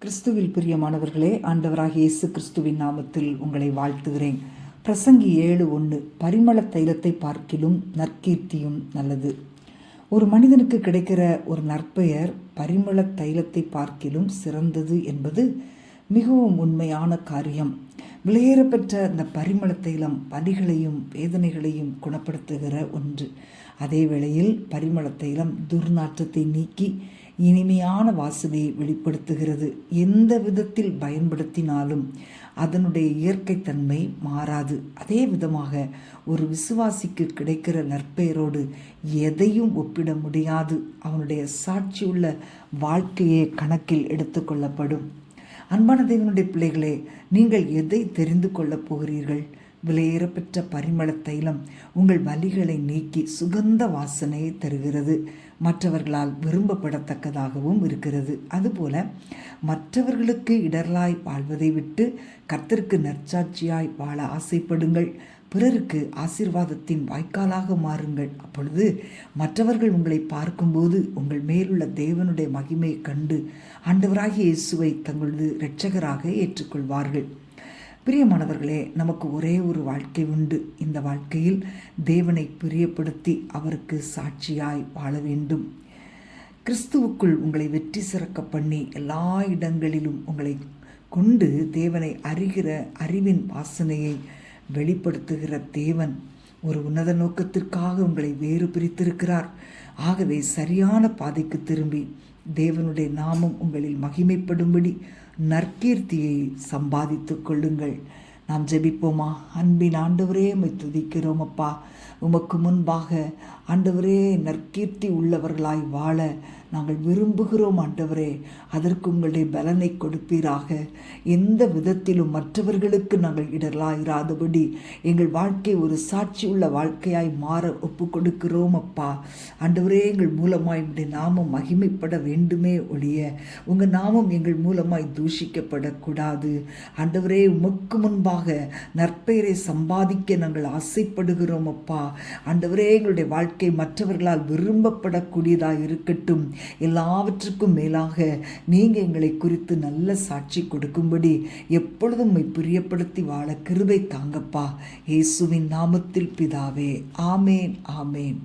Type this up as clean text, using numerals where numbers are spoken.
கிறிஸ்துவில் பிரியமானவர்களே, ஆண்டவராகிய இயேசு கிறிஸ்துவின் நாமத்தில் உங்களை வாழ்த்துகிறேன். பிரசங்கி 7:1 பரிமள தைலத்தை பார்க்கிலும் நற்கீர்த்தியும் நல்லது. ஒரு மனிதனுக்கு கிடைக்கிற ஒரு நற்பெயர் பரிமள தைலத்தை பார்க்கிலும் சிறந்தது என்பது மிகவும் உண்மையான காரியம். விலையேறப்பெற்ற அந்த பரிமள தைலம் வலிகளையும் வேதனைகளையும் குணப்படுத்துகிற ஒன்று. அதே வேளையில் பரிமள தைலம் துர்நாற்றத்தை நீக்கி இனிமையான வாசனையை வெளிப்படுத்துகிறது. எந்த விதத்தில் பயன்படுத்தினாலும் அதனுடைய இயற்கை தன்மை மாறாது. அதே விதமாக ஒரு விசுவாசிக்கு கிடைக்கிற நற்பெயரோடு எதையும் ஒப்பிட முடியாது. அவனுடைய சாட்சியுள்ள வாழ்க்கையே கணக்கில் எடுத்துக்கொள்ளப்படும். அன்பான தேவனுடைய பிள்ளைகளே, நீங்கள் எதை தெரிந்து கொள்ளப் போகிறீர்கள்? விலையேறப்பெற்ற பரிமள தைலம் உங்கள் வலிகளை நீக்கி சுகந்த வாசனையை தருகிறது. மற்றவர்களால் விரும்பப்படத்தக்கதாகவும் இருக்கிறது. அதுபோல மற்றவர்களுக்கு இடரலாய் வாழ்வதை விட்டு கர்த்தருக்கு நற்சாட்சியாய் வாழ ஆசைப்படுங்கள். பிறருக்கு ஆசீர்வாதத்தின் வாய்க்காலாக மாறுங்கள். அப்பொழுது மற்றவர்கள் உங்களை பார்க்கும்போது உங்கள் மேலுள்ள தேவனுடைய மகிமையை கண்டு ஆண்டவராகிய இயேசுவை தங்களது இரட்சகராக ஏற்றுக்கொள்வார்கள். பிரியமானவர்களே, நமக்கு ஒரே ஒரு வாழ்க்கை உண்டு. இந்த வாழ்க்கையில் தேவனை பிரியப்படுத்தி அவருக்கு சாட்சியாய் வாழ வேண்டும். கிறிஸ்துவுக்குள் உங்களை வெற்றி சிறக்க பண்ணி எல்லா இடங்களிலும் உங்களை கொண்டு தேவனை அறிகிற அறிவின் வாசனையை வெளிப்படுத்துகிற தேவன் ஒரு உன்னத நோக்கத்திற்காக உங்களை வேறு பிரித்திருக்கிறார். ஆகவே சரியான பாதைக்கு திரும்பி தேவனுடைய நாமம் உங்களில் மகிமைப்படும்படி நற்கீர்த்தியை சம்பாதித்து கொள்ளுங்கள். நாம் ஜெபிப்போமா? அன்பின் ஆண்டவரே, உம்மை துதிக்கிறோம் அப்பா. உமக்கு முன்பாக ஆண்டவரே நற்கீர்த்தி உள்ளவர்களாய் வாழ நாங்கள் விரும்புகிறோம் ஆண்டவரே. அதற்கு உங்களுடைய பலனை கொடுப்பீராக. எந்த விதத்திலும் மற்றவர்களுக்கு நாங்கள் இடரலாயிராதபடி எங்கள் வாழ்க்கை ஒரு சாட்சி உள்ள வாழ்க்கையாய் மாற ஒப்பு கொடுக்கிறோம் அப்பா. ஆண்டவரே, எங்கள் மூலமாய் உங்களுடைய நாமம் மகிமைப்பட வேண்டுமே ஒழிய உங்கள் நாமம் எங்கள் மூலமாய் தூஷிக்கப்படக்கூடாது. ஆண்டவரே, உமக்கு முன்பாக நற்பெயரை சம்பாதிக்க நாங்கள் ஆசைப்படுகிறோம் அப்பா. ஆண்டவரே, எங்களுடைய வாழ்க்கை மற்றவர்களால் விரும்பப்படக்கூடியதாக இருக்கட்டும். எல்லாவற்றுக்கும் மேலாக நீங்க எங்களை குறித்து நல்ல சாட்சி கொடுக்கும்படி எப்பொழுதும் பிரியப்படுத்தி வாழ கிருபை தாங்கப்பா. இயேசுவின் நாமத்தில் பிதாவே, ஆமேன், ஆமேன்.